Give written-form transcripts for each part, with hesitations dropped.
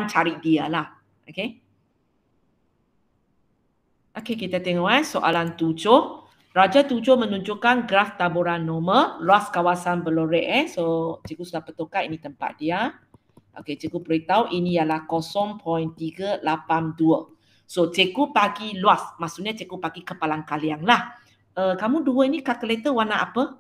cari dia lah. Okay. Okay, kita tengok soalan 7. Raja 7 menunjukkan graf taburan normal luas kawasan Belorek. So, cikgu sudah betulkan ini tempat dia. Okay, cikgu beritahu ini ialah 0.382. So, cikgu bagi luas. Maksudnya cikgu bagi kepalang kaliang lah. Kamu dua ini kalkulator warna apa?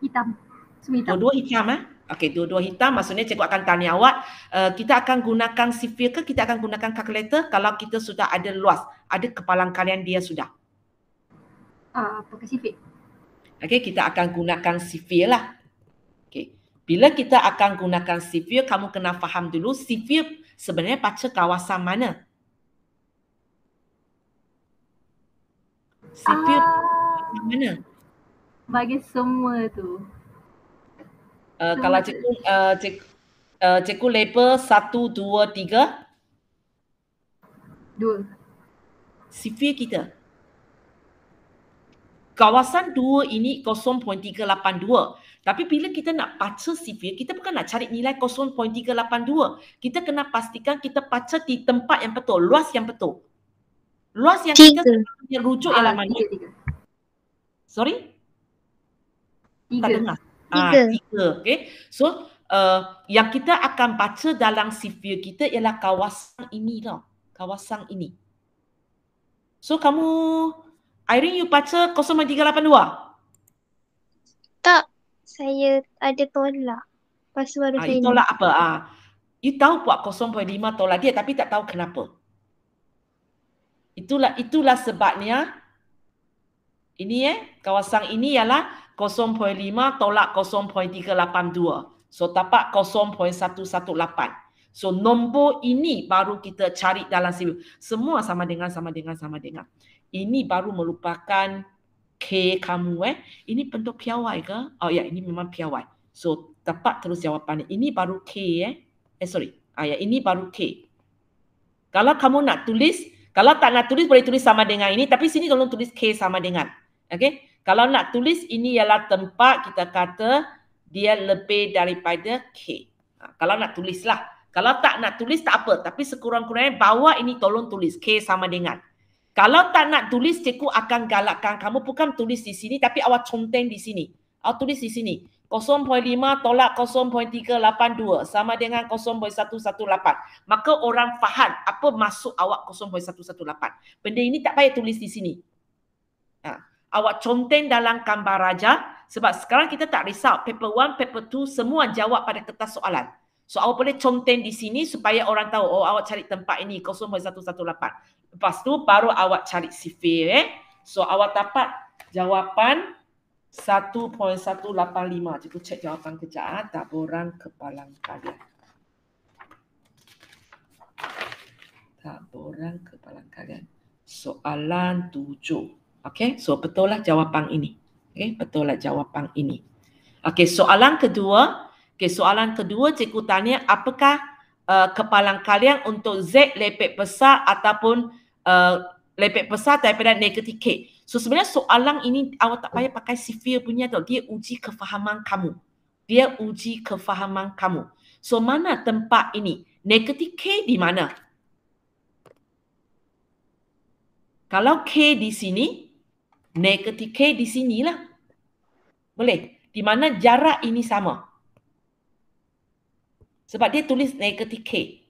Hitam. Semua hitam. Dua-dua hitam Okey, dua-dua hitam. Maksudnya cikgu akan tanya awak, kita akan gunakan sifir ke kita akan gunakan kalkulator kalau kita sudah ada luas, ada kepalang kalian dia sudah. Pakai sifir. Okey, kita akan gunakan sifir lah. Okey. Bila kita akan gunakan sifir, kamu kena faham dulu sifir sebenarnya baca kawasan mana? Sifir mana? Bagi semua tu. Kalau cikgu label 1, 2, 3. 2. Sifir kita. Kawasan 2 ini 0.382. Tapi bila kita nak baca sifir, kita bukan nak cari nilai 0.382. Kita kena pastikan kita baca di tempat yang betul, luas yang betul. Luas yang kita rujuk ialah mana? 3. Sorry? 3. Tak dengar. 3. 3. Okay. So, yang kita akan baca dalam sifir kita ialah kawasan ini tau. Kawasan ini. So, kamu, Irene, you baca 0.382? Tak, saya ada tolak. Lepas tu baru saya tolak apa? You tahu buat 0.5 tolak dia tapi tak tahu kenapa. Itulah sebabnya ini kawasan ini ialah 0.5 tolak 0.382. So dapat 0.118. So nombor ini baru kita cari dalam sifir. Semua sama dengan. Ini baru merupakan K kamu Ini bentuk piawai ke? Oh ya, ini memang piawai. So tepat terus jawapannya. Ini baru K ini baru K. Kalau kamu nak tulis, kalau tak nak tulis boleh tulis sama dengan ini, tapi sini tolong tulis K sama dengan. Okey? Kalau nak tulis ini ialah tempat kita kata dia lebih daripada K. Kalau nak tulislah. Kalau tak nak tulis tak apa, tapi sekurang-kurangnya bawah ini tolong tulis K sama dengan. Kalau tak nak tulis, cikgu akan galakkan kamu bukan tulis di sini tapi awak conteng di sini. Awak tulis di sini. 0.5 tolak 0.382 sama dengan 0.118. Maka orang faham apa maksud awak 0.118. Benda ini tak payah tulis di sini. Awak conteng dalam gambar raja sebab sekarang kita tak risau. Paper 1, paper 2 semua jawab pada kertas soalan. So awak boleh conteng di sini supaya orang tahu awak cari tempat ini 0.118. Lepas tu baru awak cari sifir So awak dapat jawapan 1.185. Cikgu cek jawapan kejap taburan kepalang kalian. Taburan kepalang kalian. Soalan 7. Okey, so betul lah jawapan ini. Okey, betul lah jawapan ini. Okey, soalan kedua. Okey, soalan kedua cikgu tanya apakah kepalang kalian untuk Z lebih besar ataupun lebih besar daripada negatif K. So sebenarnya soalan ini awak tak payah pakai sifir punya tau. Dia uji kefahaman kamu. So mana tempat ini? Negatif K di mana? Kalau K di sini, negatif K di sinilah. Boleh? Di mana jarak ini sama. Sebab dia tulis negatif K.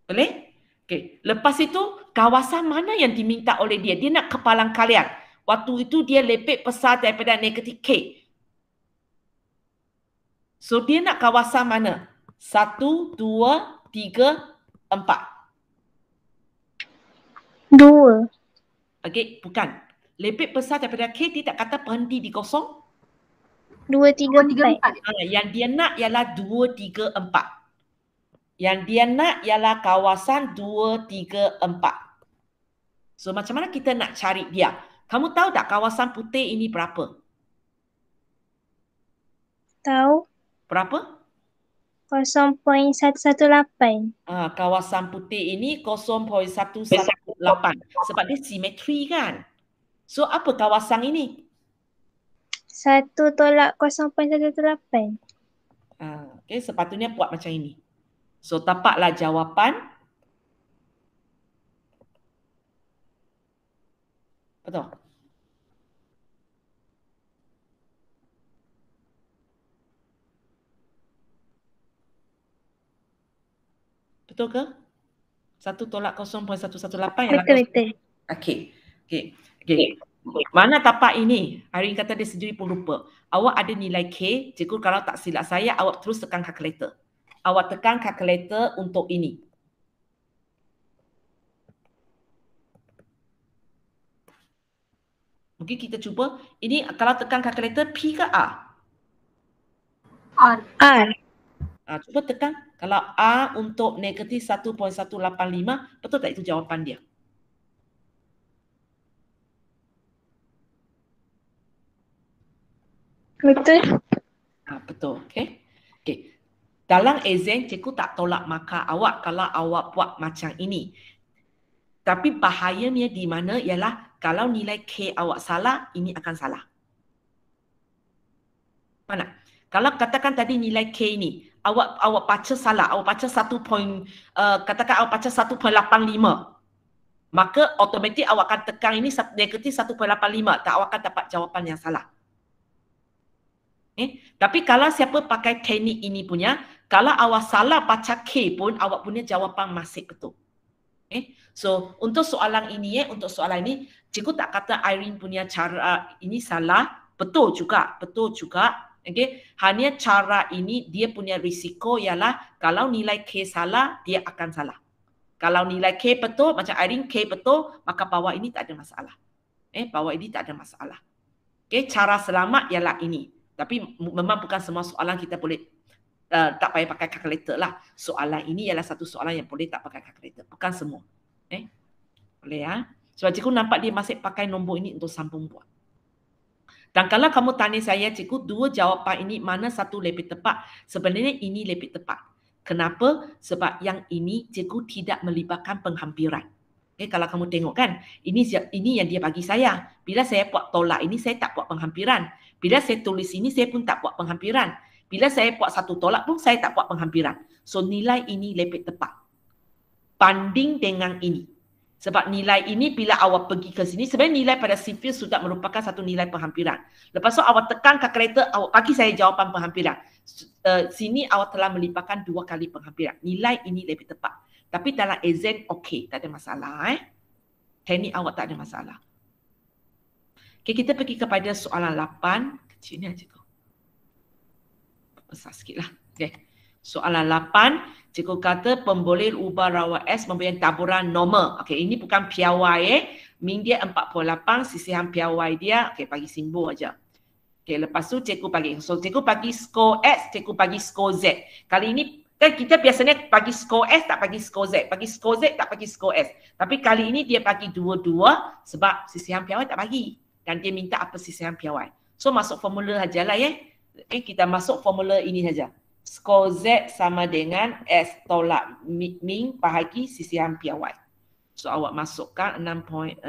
Boleh? Okay. Lepas itu, kawasan mana yang diminta oleh dia? Dia nak kepalang kalian. Waktu itu dia lebih besar daripada negatif K. So, dia nak kawasan mana? 1, 2, 3, 4. 2. Okey, bukan. Lebih besar daripada K, dia tak kata berhenti di kosong. 2, 3, 4. Yang dia nak ialah 2, 3, 4. Yang dia nak ialah kawasan 2, 3, 4. So macam mana kita nak cari dia? Kamu tahu tak kawasan putih ini berapa? Tahu. Berapa? 0.118. Kawasan putih ini 0.118. Sebab dia simetri kan? So apa kawasan ini? 1 tolak 0.118. Okay, sepatutnya buat macam ini. So tapaklah jawapan. Betul. Betul ke? 1 tolak 0.118 ialah Betul. Okey. Mana tapak ini? Irene kata dia sendiri pun lupa. Awak ada nilai K, cikgu kalau tak silap saya, awak terus tekan kalkulator. Awak tekan kalkulator untuk ini. Mungkin kita cuba, ini kalau tekan kalkulator P ke A? R. Cuba tekan. Kalau A untuk negatif 1.185, betul tak itu jawapan dia? Betul. Betul. Okay. Dalam exam, cikgu tak tolak markah awak kalau awak buat macam ini. Tapi bahayanya di mana ialah kalau nilai K awak salah, ini akan salah. Mana? Kalau katakan tadi nilai K ni, awak baca salah, awak baca katakan awak baca 1.85, maka automatik awak akan tekan ini negatif 1.85, tak awak akan dapat jawapan yang salah. Tapi kalau siapa pakai teknik ini punya, kalau awak salah baca K pun, awak punya jawapan masih betul. So untuk soalan ini, cikgu tak kata Irene punya cara ini salah, betul juga. Hanya cara ini dia punya risiko ialah kalau nilai K salah, dia akan salah. Kalau nilai K betul, macam Irene K betul, maka bawah ini tak ada masalah. Bawah ini tak ada masalah. Cara selamat ialah ini. Tapi memang bukan semua soalan kita boleh tak payah pakai kalkulator lah. Soalan ini ialah satu soalan yang boleh tak pakai kalkulator. Bukan semua. Boleh ya. Sebab cikgu nampak dia masih pakai nombor ini untuk sambung buat. Dan kalau kamu tanya saya, cikgu, dua jawapan ini mana satu lebih tepat? Sebenarnya ini lebih tepat. Kenapa? Sebab yang ini cikgu tidak melibatkan penghampiran. Kalau kamu tengok kan, ini yang dia bagi saya. Bila saya buat tolak ini, saya tak buat penghampiran. Bila saya tulis ini, saya pun tak buat penghampiran. Bila saya buat satu tolak pun, saya tak buat penghampiran. So, nilai ini lebih tepat. Banding dengan ini. Sebab nilai ini bila awak pergi ke sini, sebenarnya nilai pada sipil sudah merupakan satu nilai penghampiran. Lepas tu awak tekan kalkulator, awak bagi saya jawapan penghampiran. Sini awak telah melibatkan 2 kali penghampiran. Nilai ini lebih tepat. Tapi dalam exam, okey, tak ada masalah. Teknik awak tak ada masalah. Kita pergi kepada soalan 8. Kecil ni cikgu. Besar sikit lah. Soalan 8, cikgu kata pemboleh ubah rawa S memberikan taburan normal. Ini bukan piawai. Min dia 48, sisihan piawai dia. Bagi simbol aja. Lepas tu cikgu bagi. So, cikgu bagi skor X, cikgu bagi skor Z. Kali ini, kan kita biasanya bagi skor S, tak bagi skor Z. Bagi skor Z, tak bagi skor S. Tapi kali ini dia bagi dua-dua sebab sisihan piawai tak bagi. Dan dia minta apa sisihan piawai. So, masuk formula sajalah ya. Kita masuk formula ini saja. Skor Z sama dengan S tolak min bahagi sisihan piawai. So, awak masukkan 6.6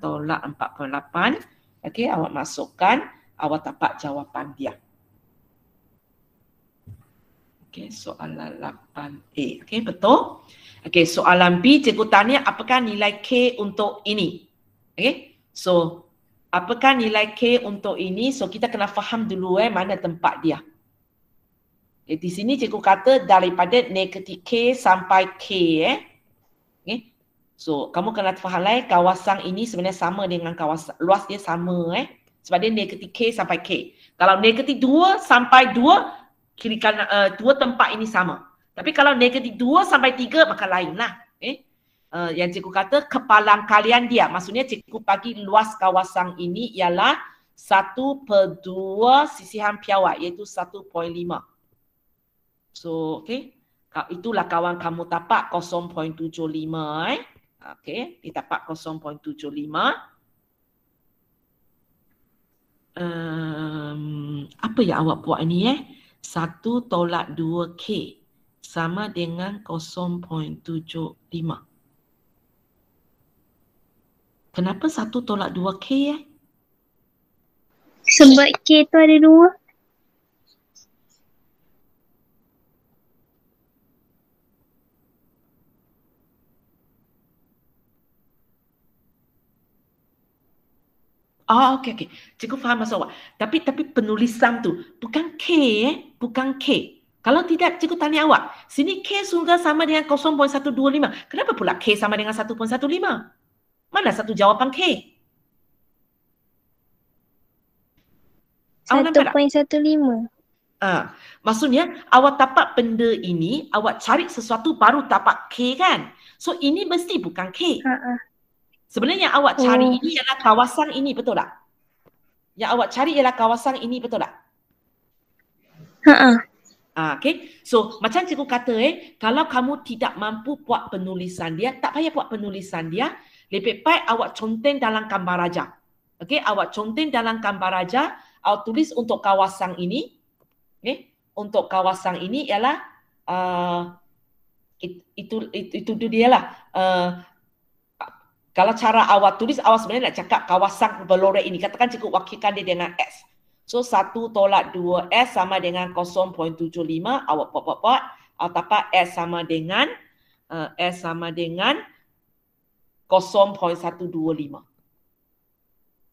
tolak 4.8. Awak masukkan, awak dapat jawapan dia. Soalan 8A. Betul? Soalan B, cikgu tanya apakah nilai K untuk ini? So, apakah nilai K untuk ini? So, kita kena faham dulu mana tempat dia. Di sini cikgu kata daripada negatif K sampai K. So, kamu kena faham kawasan ini sebenarnya sama dengan kawasan, luas dia sama. Sebab dia negatif K sampai K. Kalau negatif 2 sampai 2, kiri kanan, dua tempat ini sama. Tapi kalau negatif 2 sampai 3, maka lainlah. Yang cikgu kata kepalang kalian dia. Maksudnya cikgu bagi luas kawasan ini ialah 1/2 sisihan piawai, iaitu 1.5. So, itulah kawan kamu dapat 0.75. Dia dapat 0.75. Apa yang awak buat ni 1 tolak 2K sama dengan 0.75. Kenapa 1 tolak 2K Sebab K tu ada 2. Okey. Cikgu faham maksud awak. Tapi penulisan tu bukan K bukan K. Kalau tidak, cikgu tanya awak, sini K sudah sama dengan 0.125. Kenapa pula K sama dengan 1.15? Mana satu jawapan K? Awak nampak tak? 1.15. Maksudnya awak dapat benda ini, awak cari sesuatu baru dapat K kan? So ini mesti bukan K. Sebenarnya awak cari ini ialah kawasan ini, betul tak? Yang awak cari ialah kawasan ini, betul tak? Okay. So macam cikgu kata kalau kamu tidak mampu buat penulisan dia, tak payah buat penulisan dia. Lebih baik awak conteng dalam gambar raja. Okay, awak conteng dalam gambar raja, awak tulis untuk kawasan ini. Okay. Untuk kawasan ini ialah itu dia lah. Kalau cara awak tulis, awak sebenarnya nak cakap kawasan Belore ini. Katakan cikgu wakilkan dia dengan S. So 1 tolak 2S sama dengan 0.75. Awak buat. Awak dapat S sama dengan 0.125.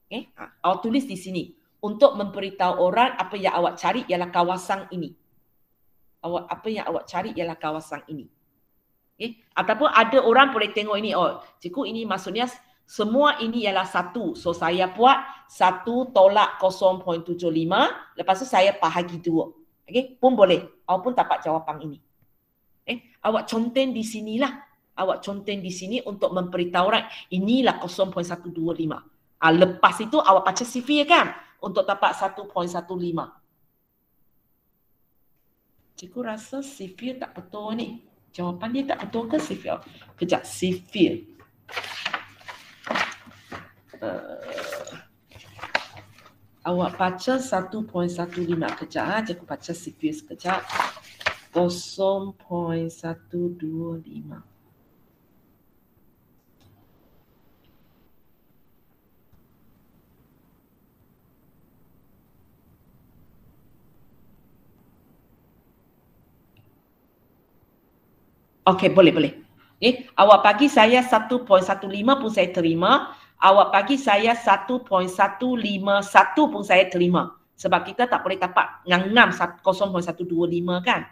Okay. Awak tulis di sini. Untuk memberitahu orang apa yang awak cari ialah kawasan ini. Apa yang awak cari ialah kawasan ini. Okay. Ataupun ada orang boleh tengok ini, cikgu ini maksudnya semua ini ialah 1. So saya buat 1 tolak 0.75, lepas tu saya bahagi 2. Okay. Pun boleh. Awak pun dapat jawapan ini. Awak conteng di sinilah. Awak conteng di sini untuk memberitahu orang inilah 0.125. Lepas itu awak baca sifir kan untuk dapat 1.15. Cikgu rasa sifir tak betul ni. Jawapan dia tak betul ke sifir? Kejap, sifir. Awak baca 1.15. Kejap, cikgu baca sifir sekejap. 0.125. Okey, boleh. Okay. Awak bagi saya 1.15 pun saya terima. Awak bagi saya 1.151 pun saya terima. Sebab kita tak boleh dapat ngam 0.125 kan?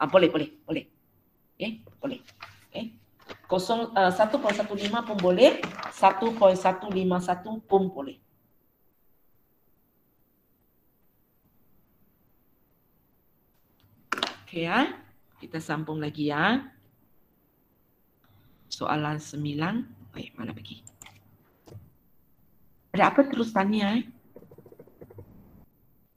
Boleh. Okay, boleh. Okay. 1.15 pun boleh. 1.151 pun boleh. Okay, kita sambung lagi ya. Soalan 9. Mana pergi? Ada apa terus tanya?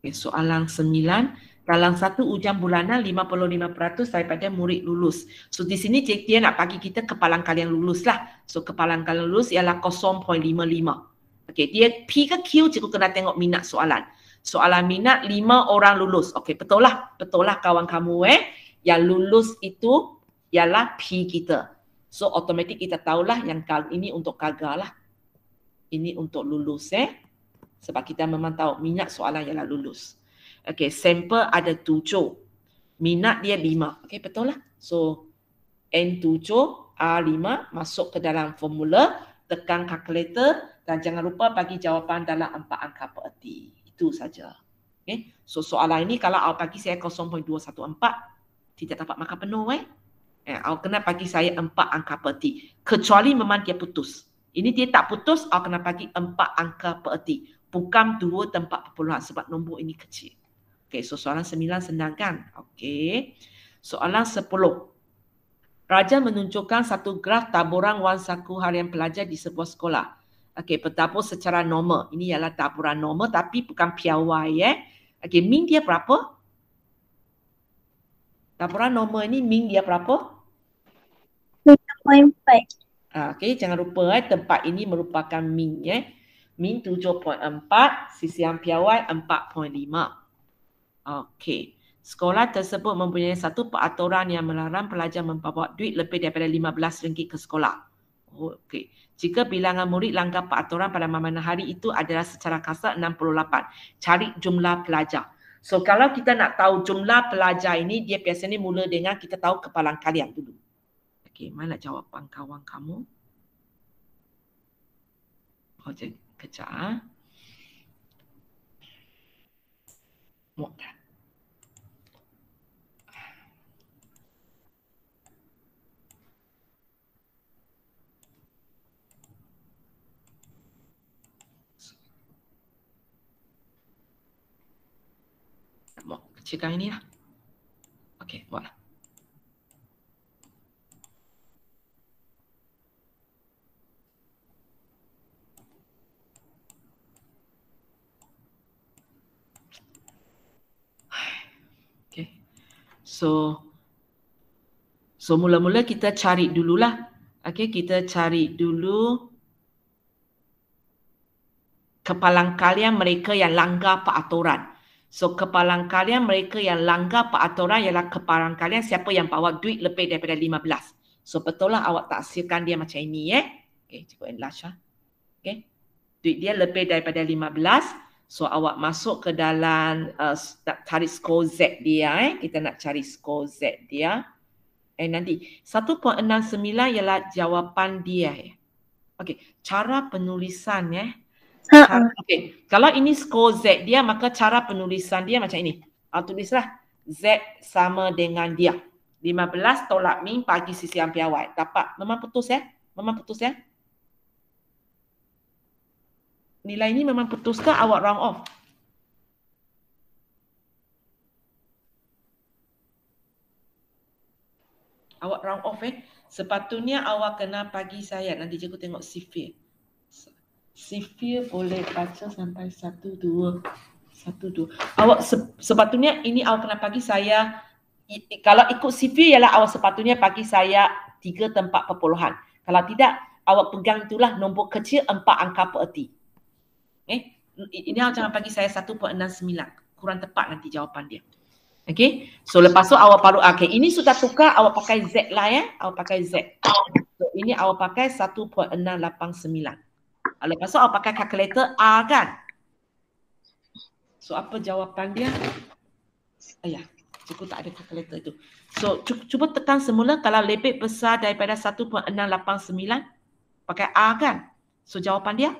Okay, soalan 9. Dalam satu ujian bulanan 55% daripada murid lulus. So di sini dia nak bagi kita kepalang kalian lulus lah. So kepalang kalian lulus ialah 0.55. Okay, dia P ke Q, cikgu kena tengok minat soalan. Soalan minat 5 orang lulus. Okay, betul lah kawan kamu yang lulus itu ialah P kita. So automatik kita tahulah yang ini untuk gagal lah. Ini untuk lulus sebab kita memang tahu minat soalan ialah lulus. Okay, sampel ada 7. Minat dia 5. Okay, betul lah. So N7 A5 masuk ke dalam formula, tekan kalkulator dan jangan lupa bagi jawapan dalam 4 angka peerti. Itu saja. Okay. So soalan ini kalau awak bagi saya 0.214 tidak dapat makan penuh awak kena bagi saya 4 angka peerti. Kecuali memang dia putus. Ini dia tak putus, awak kena bagi 4 angka peerti. Bukan 2 dan 4 perpuluhan sebab nombor ini kecil. Okay, so soalan 9 senang kan? Okay. Soalan 10. Raja menunjukkan satu graf taburan wang saku harian pelajar di sebuah sekolah. Okay, bertabur secara normal. Ini ialah taburan normal tapi bukan piawai Okay, min dia berapa? Taburan normal ni min dia berapa? 7.4. Okay, jangan lupa tempat ini merupakan min Min 7.4, sisian piawai 4.5. Okay. Sekolah tersebut mempunyai satu peraturan yang melarang pelajar membawa duit lebih daripada RM15 ke sekolah. Okay. Jika bilangan murid langgar peraturan pada mana hari itu adalah secara kasar 68. Cari jumlah pelajar. So kalau kita nak tahu jumlah pelajar ini, dia biasanya mula dengan kita tahu kepalang kalian dulu. Okay, mana jawapan kawan kamu? Kejap. Muat dah. Muat kecilkan ini lah. Okey, buatlah. Okay. So mula-mula kita cari dululah. Okay, kita cari dulu kepalang kalian mereka yang langgar peraturan. So kepalang kalian mereka yang langgar peraturan ialah kepalang kalian siapa yang bawa duit lebih daripada 15. So betul lah awak taksirkan dia macam ini Okay, cukup enlarge lah. Okay. Duit dia lebih daripada 15. So awak masuk ke dalam nak cari skor Z dia Kita nak cari skor Z dia. Nanti 1.69 ialah jawapan dia Okey, cara penulisan Okey, kalau ini skor Z dia maka cara penulisan dia macam ini. Tulislah Z sama dengan dia. 15 tolak min bagi sisi ampiawai. Dapat memang putus Memang putus Nilai ini memang putus ke awak round off? Awak round off Sepatutnya awak kena bagi saya. Nanti cikgu tengok sifir. Sifir boleh baca sampai 1, 2. Awak sepatutnya ini awak kena bagi saya. Kalau ikut sifir ialah awak sepatutnya bagi saya 3 tempat perpuluhan. Kalau tidak, awak pegang itulah nombor kecil 4 angka pererti. Ini awak jangan bagi saya 1.69. Kurang tepat nanti jawapan dia. Okay, so lepas tu awak baru, ini sudah tukar, awak pakai Z lah awak pakai Z. So ini awak pakai 1.689. Lepas tu awak pakai kalkulator A kan. So apa jawapan dia? Ayah, cikgu tak ada kalkulator itu. So cuba tekan semula kalau lebih besar daripada 1.689, pakai A kan. So jawapan dia?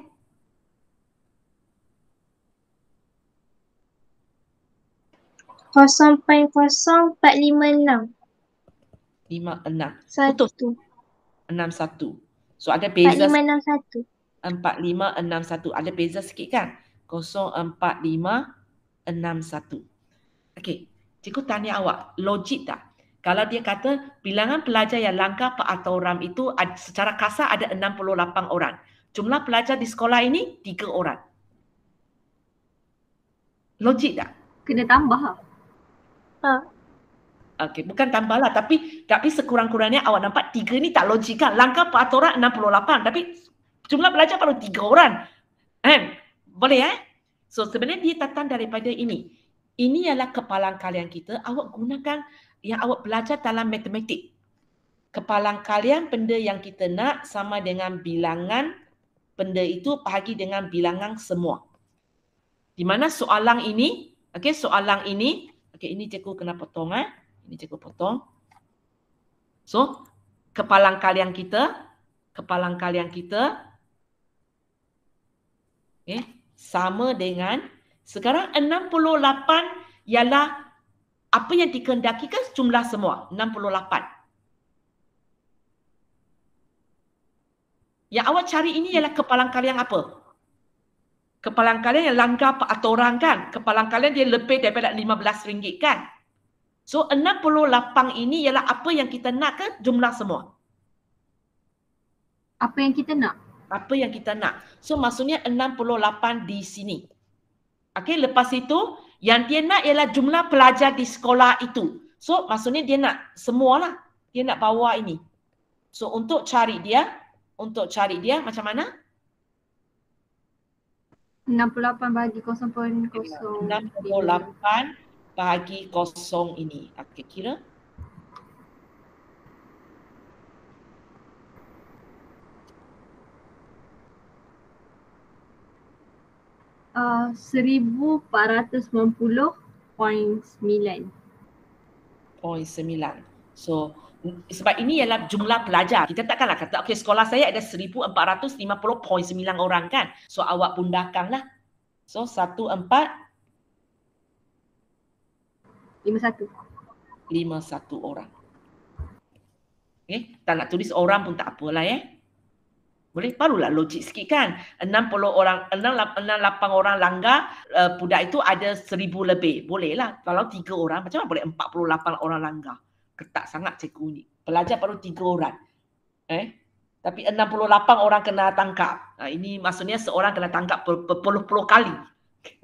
0.0456. 56. Putus. 61. So ada beza 4561. 4561. Ada beza sikit kan? 04561. Okey. Cikgu tanya awak, logik tak? Kalau dia kata bilangan pelajar yang langgar peraturan itu secara kasar ada 68 orang. Jumlah pelajar di sekolah ini 3 orang. Logik tak? Kena tambah lah. Okey, bukan tambahlah tapi sekurang-kurangnya awak nampak 3 ni tak logik kan? Langgar peraturan 68 tapi jumlah pelajar baru 3 orang. Boleh So sebenarnya dia datang daripada ini. Ini ialah kepalang kalian kita, awak gunakan yang awak belajar dalam matematik. Kepalang kalian benda yang kita nak sama dengan bilangan benda itu bahagi dengan bilangan semua. Di mana soalan ini, soalan ini, ini cikgu kena potong Ini cikgu potong. So, kepalang kalian kita sama dengan sekarang 68 ialah apa yang dikehendaki kan jumlah semua 68. Yang awak cari ini ialah kepalang kalian apa? Kepalang kalian yang langgar peraturan kan? Kepalang kalian dia lebih daripada RM15 kan? So 68 ini ialah apa yang kita nak ke jumlah semua? Apa yang kita nak? Apa yang kita nak. So maksudnya 68 di sini. Lepas itu yang dia nak ialah jumlah pelajar di sekolah itu. So maksudnya dia nak semualah. Dia nak bawa ini. So untuk cari dia macam mana? 68 bagi 0.0. 68 bagi 0 ini. Kira? Uh, 1490.9. 0.9. So Sebab ini ialah jumlah pelajar. Kita takkanlah kata, okey, sekolah saya ada 1450.9 orang kan. So awak bundahkanlah. So 51. 51 orang. Okay. Tak nak tulis orang pun tak apalah Boleh? Barulah logik sikit kan. 68 orang langgar, budak itu ada 1000 lebih. Boleh lah. Kalau 3 orang, macam mana boleh 48 orang langgar? Ketat sangat cikgu ni. Pelajar baru 3 orang. Tapi 68 orang kena tangkap. Ini maksudnya seorang kena tangkap berpuluh-puluh kali.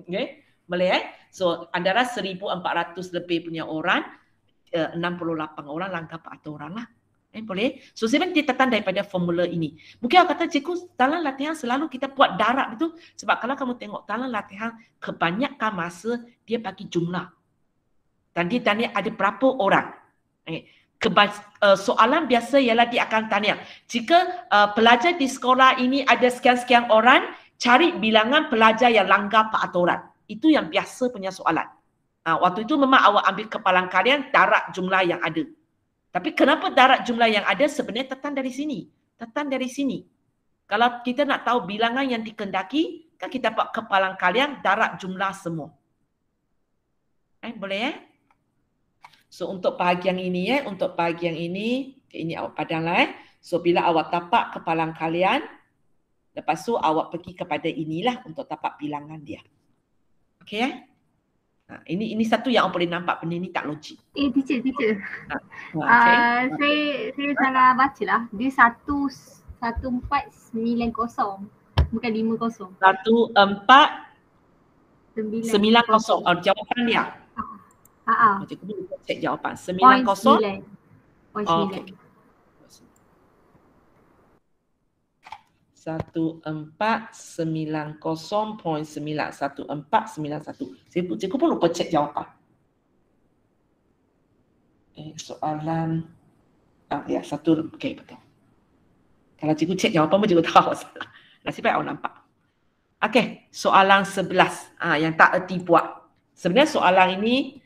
Okay? Boleh So antara 1400 lebih punya orang, 68 orang langgar 4 orang lah. Boleh? So sebenarnya dia datang daripada formula ini. Mungkin awak kata, cikgu, dalam latihan selalu kita buat darab itu. Sebab kalau kamu tengok dalam latihan, kebanyakan masa dia bagi jumlah. Dan dia tanya ada berapa orang. Soalan biasa ialah dia akan tanya, jika pelajar di sekolah ini ada sekian-sekian orang, cari bilangan pelajar yang langgar peraturan. Itu yang biasa punya soalan. Waktu itu memang awak ambil kepalang kalian darab jumlah yang ada. Tapi kenapa darab jumlah yang ada sebenarnya datang dari sini. Datang dari sini. Kalau kita nak tahu bilangan yang dikendaki, kan kita buat kepalang kalian darab jumlah semua. Boleh So untuk bahagian ini untuk bahagian ini awak padanglah So bila awak tapak kepalang kalian, lepas tu awak pergi kepada inilah untuk tapak bilangan dia. Okey ini satu yang awak boleh nampak benda ni tak logik. Teacher. Okay. Saya salah baca lah. Dia 1490 bukan 50. 1490. Jawapan dia. Cikgu lupa cek jawapan. 90. 9. 1490.91491. Cikgu pun lupa cek jawapan. Soalan satu. Okey, betul. Kalau cikgu cek jawapan pun cikgu tahu salah. Nasib baik awak nampak. Okey, soalan 11. Yang tak erti buat. Sebenarnya soalan ini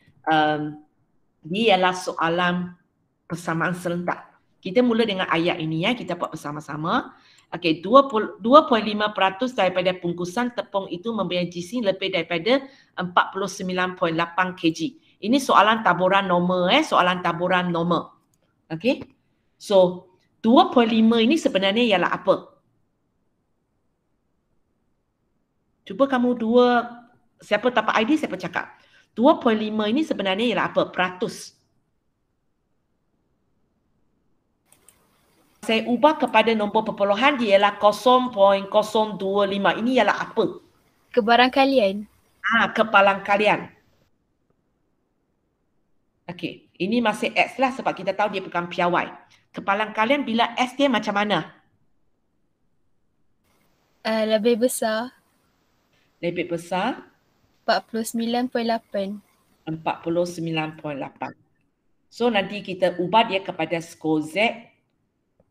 dia ialah soalan persamaan serentak. Kita mula dengan ayat ini kita buat bersama-sama. Okey, 2.5% daripada bungkusan tepung itu mempunyai gizi lebih daripada 49.8 kg. Ini soalan taburan normal soalan taburan normal. Okey. So, 2.5 ini sebenarnya ialah apa? Cuba kamu siapa dapat idea siapa cakap. 2.5 ini sebenarnya ialah apa? Peratus. Saya ubah kepada nombor perpuluhan dia ialah 0.025. Ini ialah apa? Kebarangkalian. Kepalang kalian. Okey, ini masih X lah sebab kita tahu dia bukan piawai. Kepalang kalian bila S dia macam mana? Lebih besar. Lebih besar? 49.8. 49.8. So nanti kita ubah dia kepada skor Z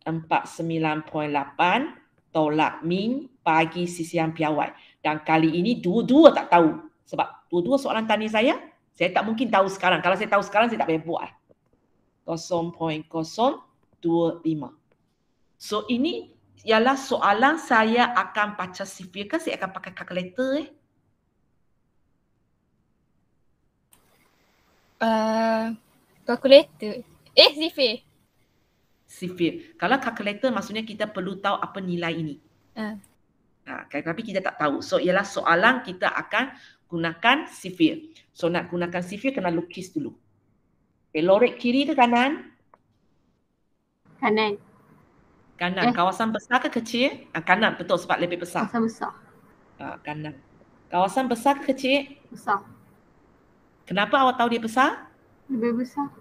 49.8 tolak min bagi sisian piawai. Dan kali ini dua-dua tak tahu. Sebab dua-dua soalan tanya saya tak mungkin tahu sekarang. Kalau saya tahu sekarang, saya tak payah buat. 0.025. So ini ialah soalan saya akan baca sifir ke saya akan pakai kalkulator Kalkulator. Sifir. Sifir. Kalau kalkulator maksudnya kita perlu tahu apa nilai ini. Tapi kita tak tahu. So ialah soalan kita akan gunakan sifir. So nak gunakan sifir kena lukis dulu. Okay, lorek kiri ke kanan? Kanan. Kawasan besar ke kecil? Kanan, betul sebab lebih besar. Kawasan besar. Kanan. Kawasan besar ke kecil? Besar. Kenapa awak tahu dia besar? Lebih besar.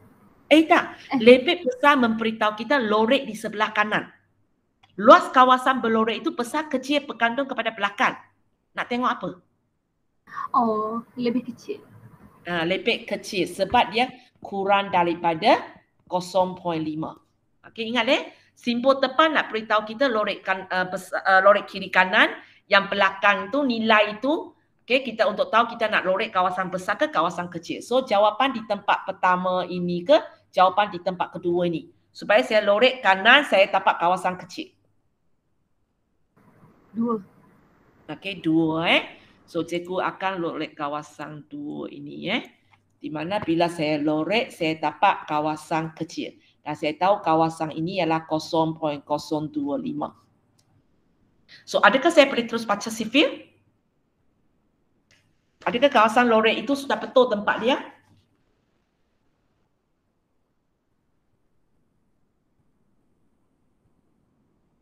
Tak. Lebih besar memberitahu kita lorek di sebelah kanan. Luas kawasan berlorek itu besar kecil berkandung kepada belakang. Nak tengok apa? Oh, lebih kecil. Lebih kecil sebab dia kurang daripada 0.5. Okey, ingat simbol depan nak beritahu kita lorek kiri kanan, yang belakang tu nilai itu. Okey, kita untuk tahu kita nak lorek kawasan besar ke kawasan kecil. So jawapan di tempat pertama ini ke jawapan di tempat kedua ini. Supaya saya lorek kanan, saya tapak kawasan kecil. 2. Okey, 2 So cikgu akan lorek kawasan 2 ini Di mana bila saya lorek, saya tapak kawasan kecil. Dan saya tahu kawasan ini ialah 0.025. So adakah saya boleh terus baca sifir? Adakah kawasan lorek itu sudah betul tempat dia?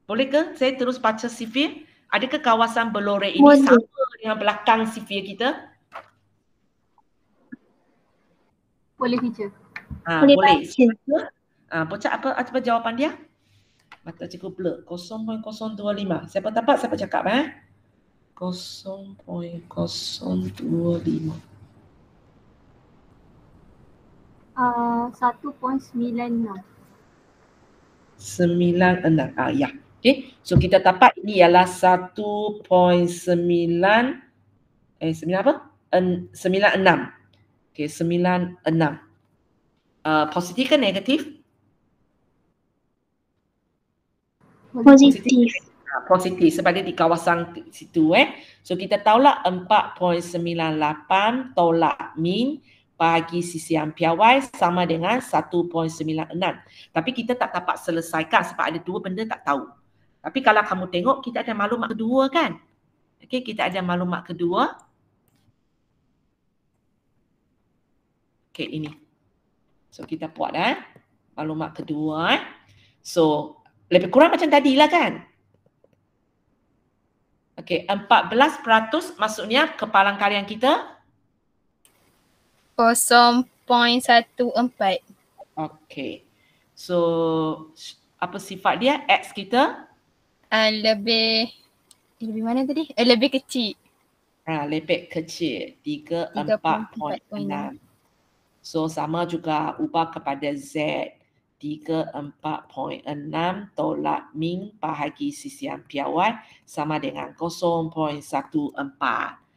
Boleh ke saya terus baca sifir? Adakah kawasan berlorek ini Boleh. sama dengan belakang sifir kita? Boleh teacher. Boleh Boleh. baca. Bocah apa jawapan dia? Mata cikgu blur. 0.025. Siapa dapat? Siapa cakap 0.025. 1.96. 96. Ya. Okay. So kita dapat ini ialah 1.9 apa? 96. Okay, 96. Positif ke negatif? Positif. Positif sebab dia di kawasan situ So kita tahulah 4.98 tolak min bagi sisian piawai sama dengan 1.96. Tapi kita tak dapat selesaikan sebab ada dua benda tak tahu. Tapi kalau kamu tengok kita ada maklumat kedua kan? Okey, kita ada maklumat kedua. Okey, ini. So kita buat maklumat kedua So lebih kurang macam tadilah kan? Okey, 14% maksudnya kepalang kalian kita 0.14. Okey. So apa sifat dia? X kita Lebih mana tadi? Lebih kecil. lebih kecil 34.6. So sama juga ubah kepada Z 34.6 tolak min bahagi sisian piawai sama dengan 0.14.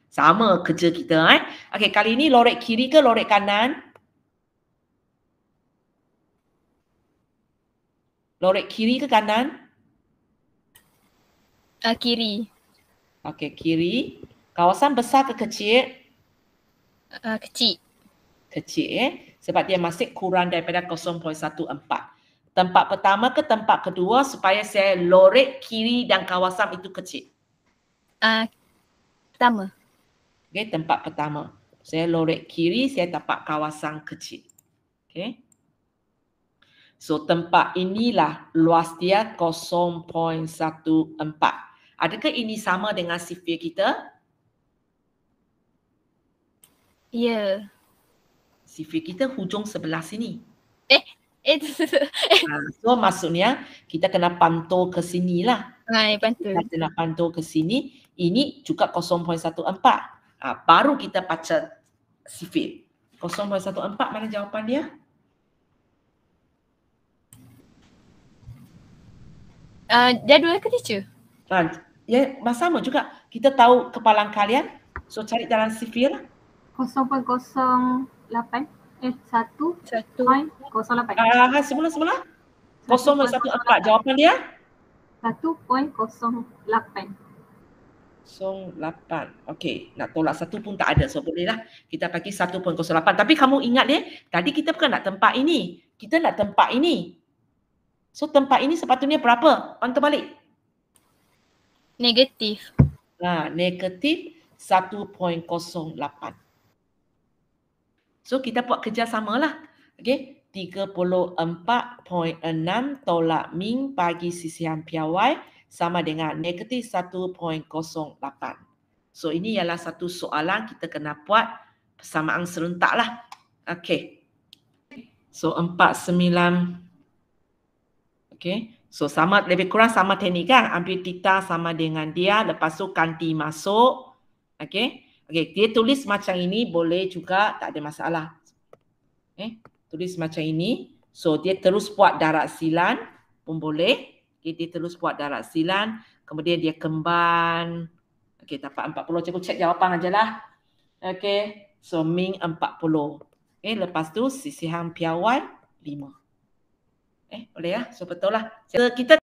Sama kerja kita Okey, kali ini lorek kiri ke lorek kanan? Lorek kiri ke kanan? Kiri. Okey, kiri. Kawasan besar ke kecil? Kecil. Kecil sebab dia masih kurang daripada 0.14. Tempat pertama ke tempat kedua supaya saya lorek kiri dan kawasan itu kecil? Pertama. Okey, tempat pertama. Saya lorek kiri, saya tapak kawasan kecil. Okey. So tempat inilah luas dia 0.14. Adakah ini sama dengan sifir kita? Ya. Sifir kita hujung sebelah sini. So maksudnya kita kena pantau ke sini lah. Bantu. Kita kena pantau ke sini. Ini juga 0.14. Baru kita baca sifir. 0.14 mana jawapan dia? Dia dua ke teacher? Ya, sama juga. Kita tahu kepalang kalian. So cari dalam sifir lah. 0.08. 1.08. Semula. 0.14. Jawapan dia? 1.08. 0.8. Okey, nak tolak 1 pun tak ada. So bolehlah kita bagi 1.08. Tapi kamu ingat tadi kita bukan nak tempat ini. Kita nak tempat ini. So tempat ini sepatutnya berapa? Pantau balik. Negatif. Negatif 1.08. So kita buat kerjasama lah. Okey, 34.6 tolak min bagi sisian piawai sama dengan negatif 1.08. So ini ialah satu soalan kita kena buat persamaan serentak lah. Okey. So 49. Okey. So sama lebih kurang sama teknik kan. Ambil theta sama dengan dia. Lepas tu ganti masuk. Okey. Okey. Dia tulis macam ini boleh juga. Tak ada masalah. Tulis macam ini. So dia terus buat darat silan pun boleh. Okay, dia terus buat darat silan. Kemudian dia kemban. Okey, dapat 40. Cikgu cek jawapan aja lah. Okey. So min 40. Lepas tu sisihan piawai 5. Boleh ya? So betul lah. Kita